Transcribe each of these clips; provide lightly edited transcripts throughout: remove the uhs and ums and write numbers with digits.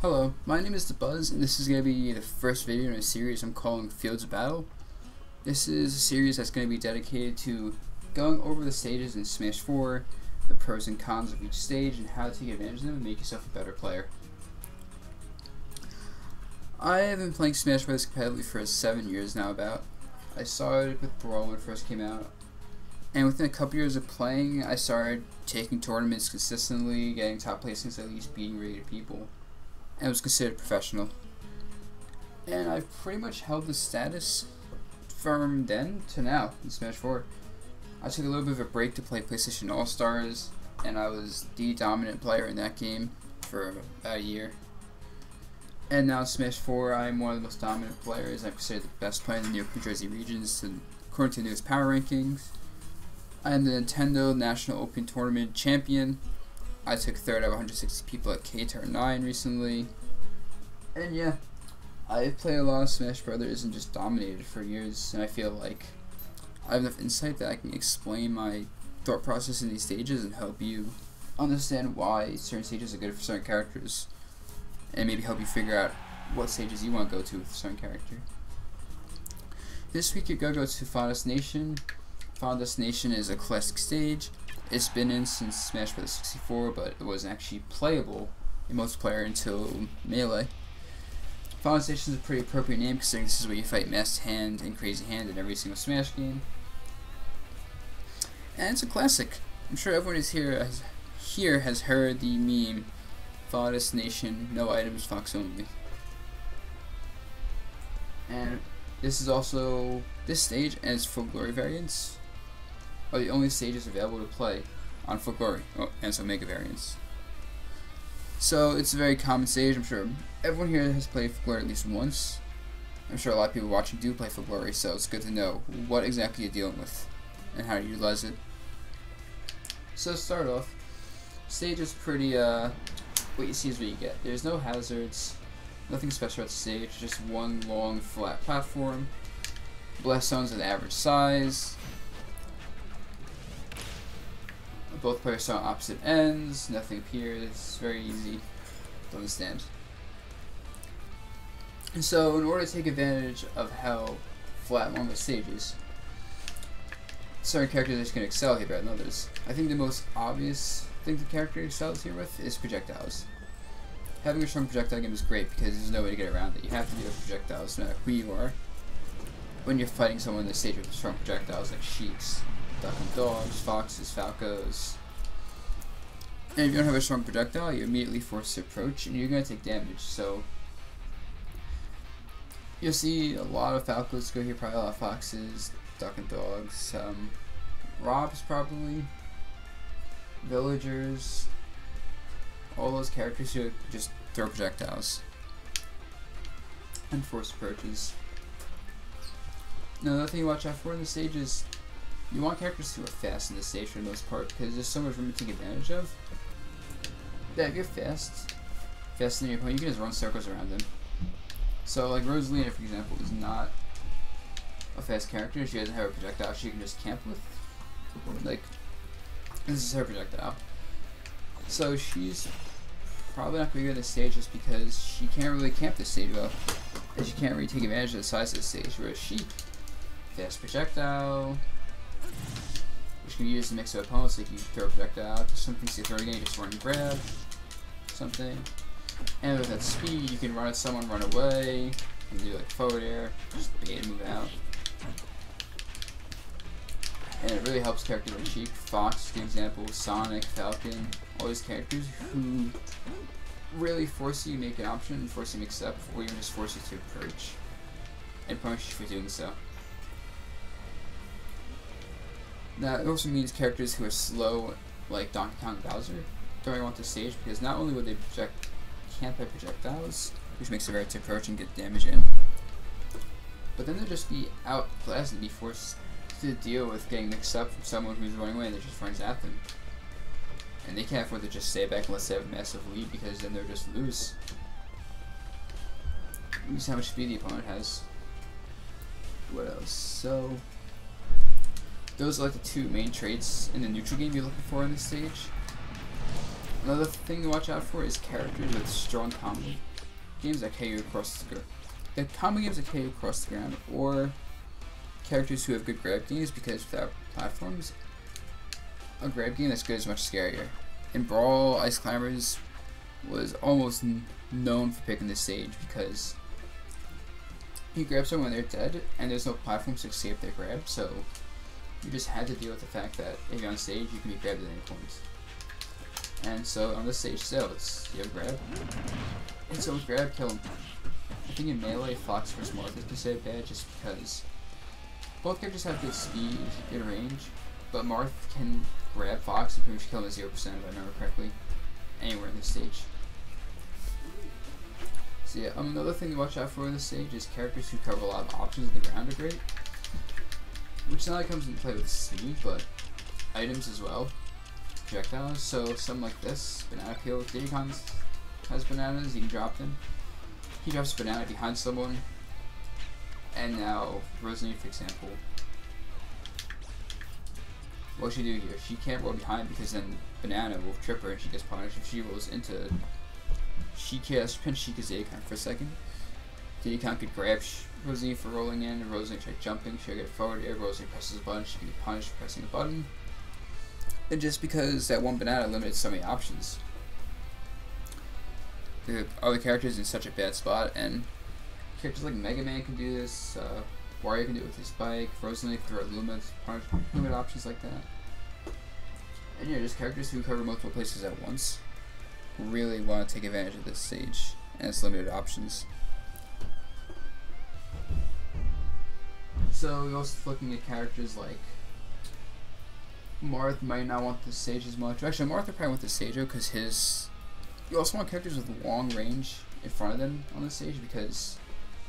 Hello, my name is Dabuz, and this is going to be the first video in a series I'm calling Fields of Battle. This is a series that's going to be dedicated to going over the stages in Smash 4, the pros and cons of each stage, and how to take advantage of them and make yourself a better player. I have been playing Smash Bros. Competitively for 7 years now about. I started with Brawl when it first came out, and within a couple years of playing, I started taking tournaments consistently, getting top placings, at least beating rated people, and was considered professional. And I've pretty much held the status from then to now in Smash 4. I took a little bit of a break to play PlayStation All-Stars, and I was the dominant player in that game for about a year. And now in Smash 4, I'm one of the most dominant players. I'm considered the best player in the New York, New Jersey regions, according to the newest power rankings. I am the Nintendo National Open Tournament champion. I took third out of 160 people at KTAR 9 recently. And yeah, I've played a lot of Smash Brothers and just dominated for years, and I feel like I have enough insight that I can explain my thought process in these stages and help you understand why certain stages are good for certain characters, and maybe help you figure out what stages you want to go to with a certain character. This week you're going to go to Final Destination. Final Destination is a classic stage. It's been in since Smash Bros. 64, but it wasn't actually playable in multiplayer until Melee. Final Destination is a pretty appropriate name considering this is where you fight Masked Hand and Crazy Hand in every single Smash game. And it's a classic. I'm sure everyone here has heard the meme, Final Destination, no items, Fox only. And this stage and its Full Glory variants are the only stages available to play on Full Glory, and so Mega variants. So it's a very common stage. I'm sure everyone here has played Full Glory at least once. I'm sure a lot of people watching do play Full Glory, so it's good to know what exactly you're dealing with and how to utilize it. So to start off, stage is pretty, what you see is what you get. There's no hazards, nothing special about the stage, just one long flat platform, blast zones of average size. Both players start on opposite ends, nothing appears, it's very easy to understand. And so in order to take advantage of how flat long the stage is, certain characters are just going to excel here better than others. I think the most obvious thing the character excels here with is projectiles. Having a strong projectile game is great because there's no way to get around it. You have to deal with projectiles no matter who you are when you're fighting someone on the stage with strong projectiles like Sheiks, Duck and Dogs, Foxes, Falcos. And if you don't have a strong projectile, you're immediately forced to approach and you're going to take damage. So you'll see a lot of Falcos go here, probably a lot of Foxes, Duck and Dogs, Robs probably, Villagers, all those characters who just throw projectiles and force approaches. Now another thing you watch out for in the stage is you want characters who are fast in this stage for the most part, because there's so much room to take advantage of. That if you're faster than your opponent, you can just run circles around them. So like Rosalina, for example, is not a fast character. She doesn't have a projectile she can just camp with. Like, this is her projectile. So she's probably not going to be good at this stage just because she can't really camp this stage well, and she can't really take advantage of the size of the stage, whereas she, fast projectile, which can be used to mix with opponents, like you throw a projectile out to something, so you throw it again, you just run and grab something. And with that speed, you can run at someone, run away, and do like forward air, just bait and move out. And it really helps characters like Sheik, Fox, for example, Sonic, Falcon, all these characters who really force you to make an option and force you to mix up, or even just force you to approach and punish you for doing so. Now, it also means characters who are slow, like Donkey Kong and Bowser, don't want the stage because not only would they camp by projectiles, which makes it rare to approach and get damage in, but then they'll just be outclassed and be forced to deal with getting mixed up from someone who's running away and that just runs at them. And they can't afford to just stay back unless they have a massive lead, because then they'll just lose. Lose how much speed the opponent has. What else? So those are like the two main traits in the neutral game you're looking for in this stage. Another thing to watch out for is characters with strong combo. games that KO across the combo games that KO across the ground, or characters who have good grab games, because without platforms, a grab game that's good is much scarier. In Brawl, Ice Climbers was almost known for picking this stage because you grab someone when they're dead and there's no platforms to escape their grab, so you just had to deal with the fact that if you're on stage, you can be grabbed at any point. And so on this stage still, it's you have grab. And so with grab, kill him. I think in melee, Fox vs. Marth is considered bad just because both characters have good speed, good range, but Marth can grab Fox and pretty much kill him at 0% if I remember correctly, anywhere in this stage. So yeah, another thing to watch out for in this stage is characters who cover a lot of options on the ground are great, which not only comes into play with speed, but items as well, projectiles. So something like this, banana peel. Diddy Kong has bananas, you can drop them. He drops a banana behind someone, and now Rosalie, for example, what she do here? She can't roll behind because then banana will trip her and she gets punished. If she rolls into she can't pinch Sheik as Diddy Kong for a second. Diddy Kong could grab Rosalie for rolling in, and Rosalie tried jumping, she'll get forward air, Rosalie presses a button, she can be punished for pressing a button. And just because that one banana limited so many options. The other characters in such a bad spot, and characters like Mega Man can do this, Wario can do it with his bike, Rosalie can throw Luma's limit options like that. And yeah, just characters who cover multiple places at once really want to take advantage of this stage and its limited options. So we're also looking at characters like Marth might not want this stage as much. Actually, Marth would probably want this stage though, because you also want characters with long range in front of them on the stage, because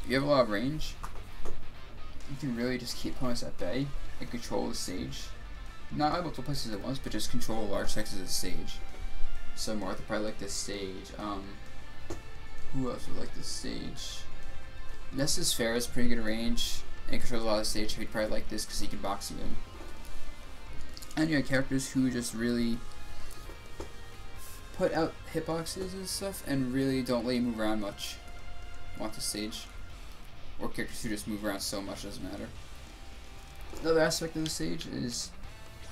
if you have a lot of range, you can really just keep opponents at bay and control the stage. Not at multiple places at once, but just control large sections of the stage. So Marth would probably like this stage. Who else would like this stage? Nessus Fair has pretty good range and controls a lot of the stage, so he'd probably like this because he can box you in. And you have characters who just really put out hitboxes and stuff and really don't let you move around much. Want the stage. Or characters who just move around so much, doesn't matter. Another aspect of the stage is,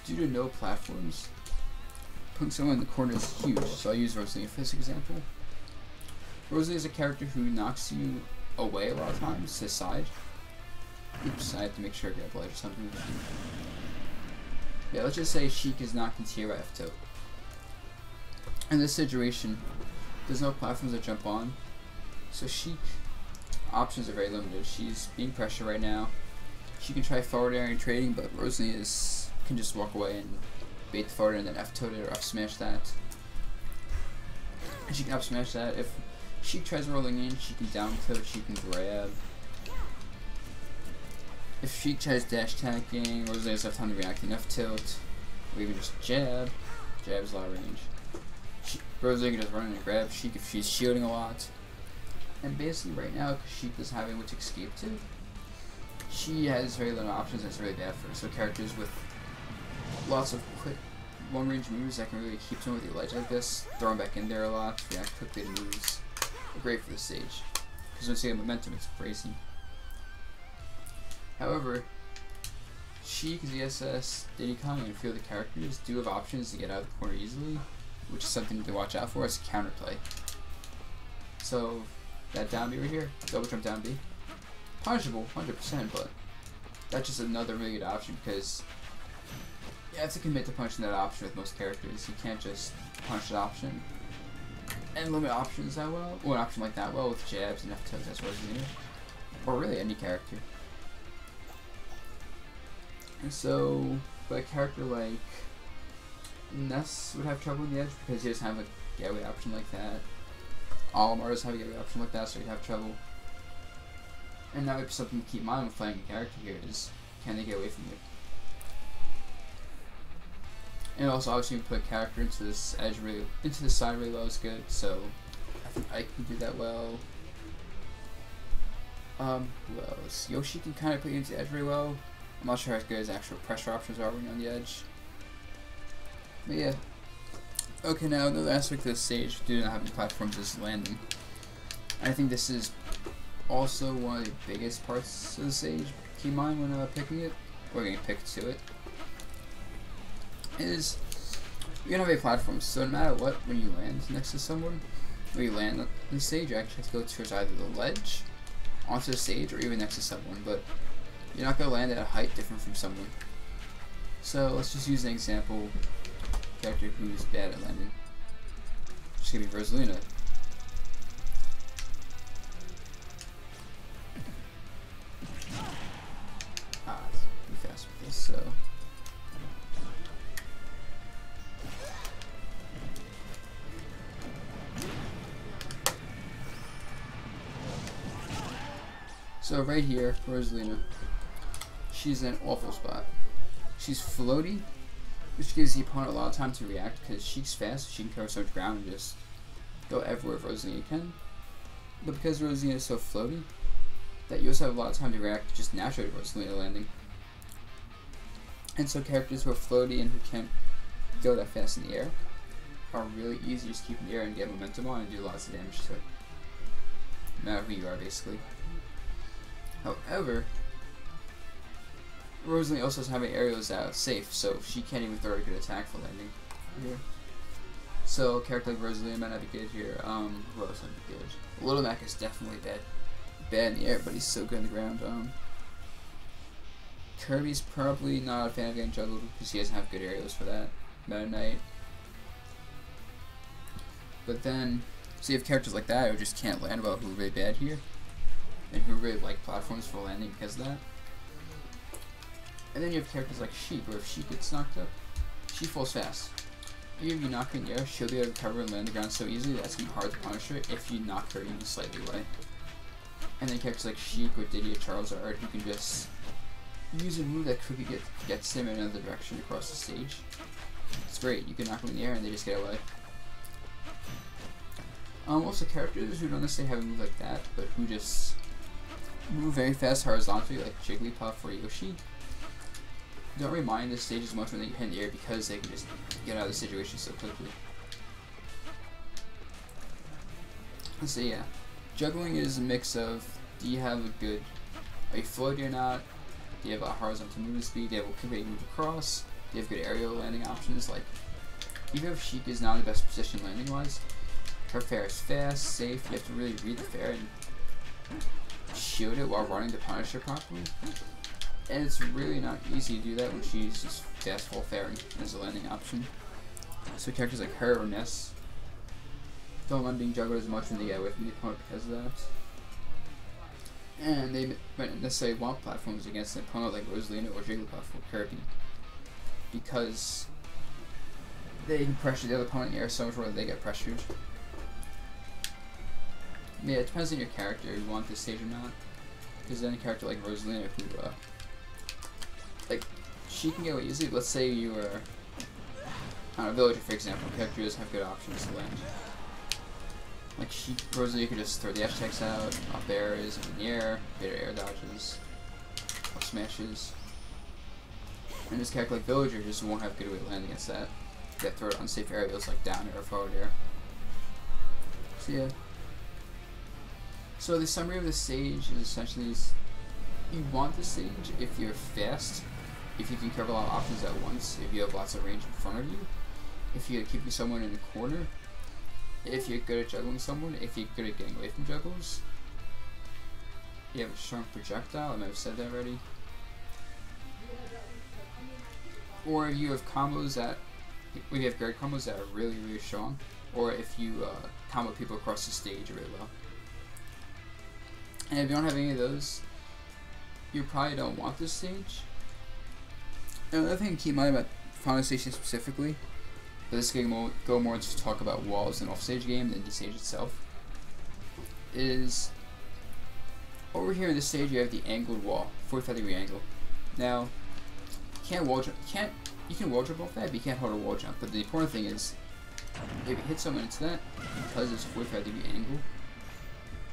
due to no platforms, putting someone in the corner is huge. So I'll use Rosalie for this example. Rosalie is a character who knocks you away a lot of times to the side. Oops, I have to make sure I get a light or something. Yeah, let's just say Sheik is knocked into here by F2. In this situation, there's no platforms that jump on, so Sheik options are very limited. She's being pressured right now. She can try forward air and trading, but Rosalie can just walk away and bait the forward and then F-toad it or up-smash that. And she can up-smash that. If Sheik tries rolling in, she can down-tilt, she can grab. If Sheik tries dash attacking, Rosalie has time to react and F-tilt, or even just jab. Jab is a lot of range. Rosalie can just run in and grab Sheik if she's shielding a lot. And basically right now, because Sheik doesn't have anyone to escape to, she has very little options and it's really bad for her. So characters with lots of quick long-range moves that can really keep someone with the ledge like this, throw them back in there a lot, react quickly to moves, are great for this stage. Because once you get momentum, it's crazy. However, Sheik, ZSS, Diddy Kong, and a few other characters do have options to get out of the corner easily, which is something to watch out for as counterplay. So, that down B right here, double jump down B, punishable, 100%, but that's just another really good option because you have to commit to punching that option with most characters. You can't just punch that option and limit options that well, or an option like that well with jabs and F-toes, that's what it's needed, or really any character. And so, but a character like Ness would have trouble in the edge because he doesn't have a getaway option like that. Olimar doesn't have a getaway option like that, so he'd have trouble. And that would be something to keep in mind when playing a character here, is can they get away from you? And also, obviously, you can put a character into this edge really, into the side really low is good, so I think I can do that well. Who else? Yoshi can kind of put you into the edge really well. I'm not sure how good his actual pressure options are when you're on the edge. But yeah. Okay, now another aspect of the stage, due to not having platforms, is landing. And I think this is also one of the biggest parts of the stage. Keep in mind when picking it, or getting picked to it, is you're gonna have a platform. So no matter what, when you land next to someone, when you land on the stage, you actually have to go towards either the ledge, onto the stage, or even next to someone. But you're not gonna land at a height different from someone. So let's just use an example character who's bad at landing. Just gonna be Rosalina. Be fast with this, so. So right here, Rosalina, she's in an awful spot. She's floaty, which gives the opponent a lot of time to react because she's fast, she can cover so much ground and just go everywhere Rosalina can. But because Rosalina is so floaty, that you also have a lot of time to react just naturally to Rosalina landing. And so characters who are floaty and who can't go that fast in the air are really easy to just keep in the air and get momentum on and do lots of damage to it. No matter who you are, basically. However, Rosalina also doesn't have any aerials that are safe, so she can't even throw a good attack for landing here. So a character like Rosalina might not be good here. Who else might be good? Little Mac is definitely bad in the air, but he's so good on the ground. Kirby's probably not a fan of getting juggled because he doesn't have good aerials for that. Meta Knight. But then, so you have characters like that who just can't land well, who are really bad here, and who really like platforms for landing because of that. And then you have characters like Sheik, where if Sheik gets knocked up, she falls fast. Even if you knock her in the air, she'll be able to cover and land the ground so easily that's going to be hard to punish her if you knock her even slightly away. And then characters like Sheik or Diddy or Charles or Art who can just use a move that quickly gets them in another direction across the stage. It's great, you can knock them in the air and they just get away. Also characters who don't necessarily have a move like that, but who just move very fast horizontally like Jigglypuff or Yoshi, don't really mind this stage as much when they hit in the air because they can just get out of the situation so quickly. So yeah, juggling is a mix of, do you have a good, are you floaty or not, do you have a horizontal movement speed, do you have a quick way to move across, do you have good aerial landing options. Like, even if Sheik is not in the best position landing wise, her fair is fast, safe, you have to really read the fair and shield it while running to punish her properly. And it's really not easy to do that when she's just fast fall fairing as a landing option. So characters like her or Ness don't mind being juggled as much when they get away from the opponent because of that. And they might necessarily want platforms against an opponent like Rosalina or Jigglypuff or Kirby, because they can pressure the other opponent in the air so much more that they get pressured. Yeah, it depends on your character, if you want this stage or not. Because then a character like Rosalina who, like, she can get away easily. Let's say you are on a villager, for example, character doesn't have good options to land. Like, Rosalina could just throw the hashtags out, up airs, in the air, better air dodges, up smashes. And this character like villager just won't have good way to land against that. You have to throw unsafe aerials like down air or forward air. So yeah. So the summary of the stage is essentially you want the stage if you're fast, if you can cover a lot of options at once, if you have lots of range in front of you, if you're keeping someone in the corner, if you're good at juggling someone, if you're good at getting away from juggles, you have a strong projectile, I might have said that already, or if you have combos that, if you have great combos that are really, really strong, or if you combo people across the stage really well. And if you don't have any of those, you probably don't want this stage. And another thing to keep in mind about Final Station specifically, but this can go more into talk about walls and offstage game than the stage itself, is over here in the stage you have the angled wall, 45-degree angle. Now, you can wall jump off that, but you can't hold a wall jump. But the important thing is, if you hit someone into that, because it's a 45-degree angle,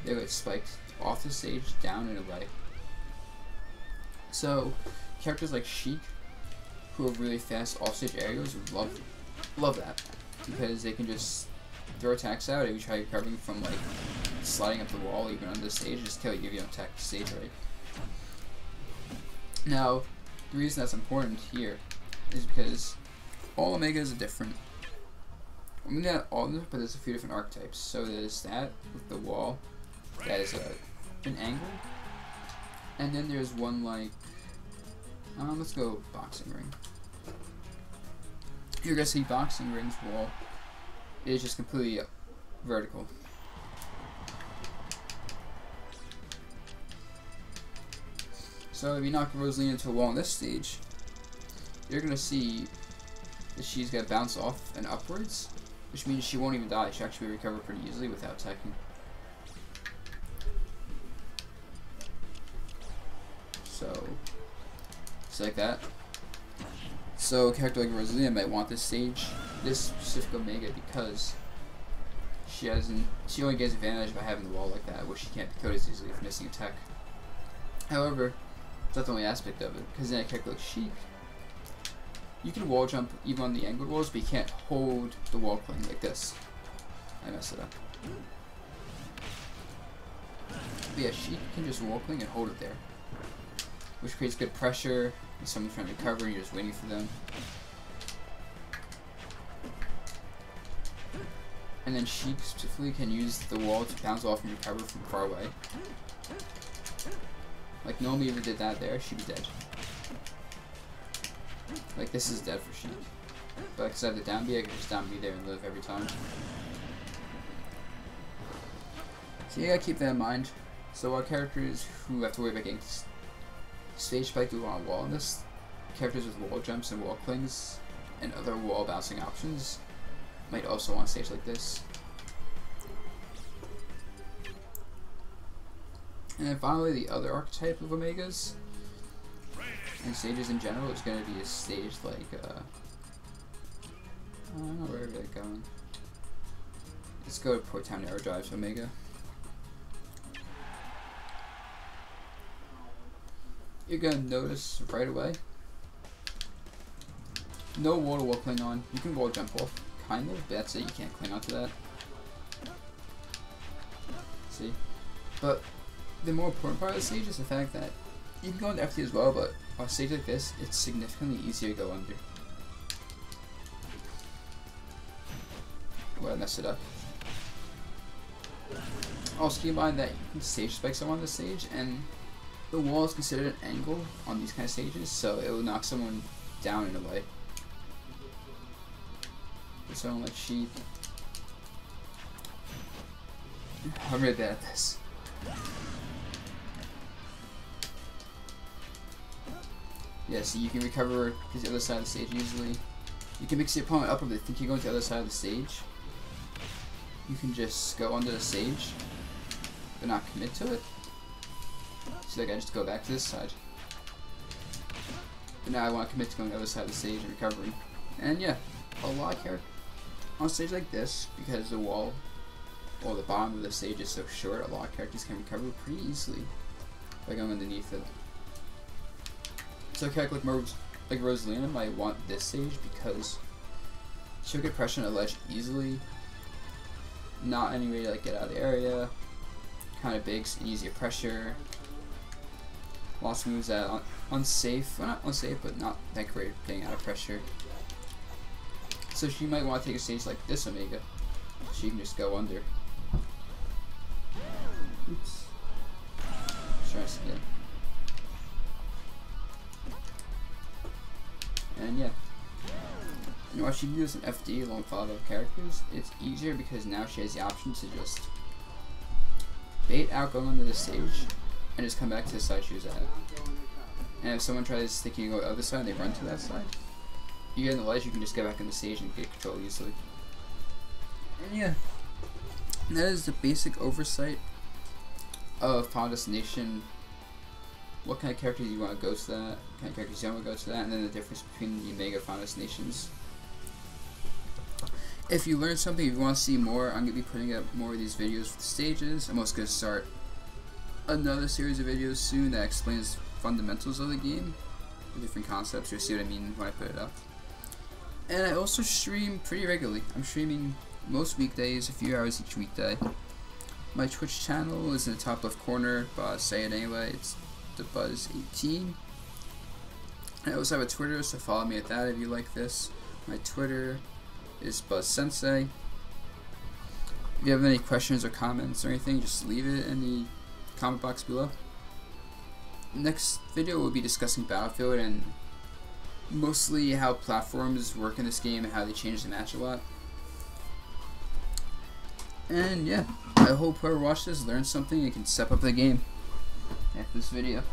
they'll get spiked off the stage, down and away. So, characters like Sheik, who are really fast offstage aerials, would love that, because they can just throw attacks out if you try recovering from like sliding up the wall even on this stage just until you don't attack the stage right. Now, the reason that's important here is because all Omegas are different. I mean, not all of them, but there's a few different archetypes. So there's that with the wall, that is an angle, and then there's one like, let's go boxing ring. You're gonna see boxing ring's wall is just completely vertical. So if you knock Rosalina into a wall on this stage, you're gonna see that she's gonna bounce off and upwards, which means she won't even die. She'll actually recover pretty easily without attacking. So, just like that. So a character like Rosalina might want this stage, this specific Omega, because she only gets advantage by having the wall like that, where she can't be coded as easily with missing attack. However, that's the only aspect of it, because in a character like Sheik, you can wall jump even on the angled walls, but you can't hold the wall plane like this. I messed it up. But yeah, Sheik can just wall cling and hold it there, which creates good pressure. If someone's trying to recover and you're just waiting for them. And then Sheik specifically can use the wall to bounce off and recover from far away. Like Nomi even did that there, she'd be dead. Like this is dead for Sheik. But because I have the down B, I can just down B there and live every time. So you gotta keep that in mind. So our characters who have to worry about getting stage spike through on a wall in this, characters with wall jumps and wall clings and other wall bouncing options might also want a stage like this. And then finally, the other archetype of Omegas and stages in general is going to be a stage like I don't know where they're going. Let's go to Port Town Arrow Drive's Omega. You're going to notice right away, no wall to wall cling on. You can wall jump off, kind of, but that's it, you can't cling onto that. See? But the more important part of the stage is the fact that you can go into FT as well, but on a stage like this, it's significantly easier to go under. Well, I messed it up. Also keep in mind that you can stage spike someone on the stage, and the wall is considered an angle on these kind of stages, so it will knock someone down in a way. For someone like Sheik, I'm really bad at this. Yeah, so you can recover to the other side of the stage easily. You can mix your opponent up if they think you're going to the other side of the stage. You can just go under the stage, but not commit to it. So like I just go back to this side. But now I want to commit to going to the other side of the stage and recovering. And yeah, a lot of characters on a stage like this, because the wall or the bottom of the stage is so short, a lot of characters can recover pretty easily by going underneath it. So a character like Rosalina might want this stage because she'll get pressure on a ledge easily, not any way to like get out of the area, kind of big and easier pressure, lots of moves that are unsafe, well not unsafe but not that great at getting out of pressure. So she might want to take a stage like this Omega, she can just go under. Oops. Try this again. And yeah. And while she can use an FD along with 5 other characters, it's easier because now she has the option to just bait out going onto the stage and just come back to the side she was at. And if someone tries thinking to go to the other side and they run to that side, you get in the ledge, you can just get back on the stage and get control easily. And yeah, that is the basic oversight of Final Destination. What kind of characters you want to go to that, what kind of characters you don't want to go to that, and then the difference between the Omega Final Destinations. If you learned something, if you want to see more, I'm going to be putting up more of these videos for the stages. I'm also going to start another series of videos soon that explains fundamentals of the game, the different concepts. You'll see what I mean when I put it up. And I also stream pretty regularly. I'm streaming most weekdays, a few hours each weekday. My Twitch channel is in the top left corner, but I'll say it anyway. It's Dabuz18. I also have a Twitter, so follow me at that if you like this. My Twitter is BuzzSensei. If you have any questions or comments or anything, just leave it in the comment box below. Next video we'll be discussing Battlefield and mostly how platforms work in this game and how they change the match a lot. And yeah, I hope whoever watched this learned something and can step up the game after this video.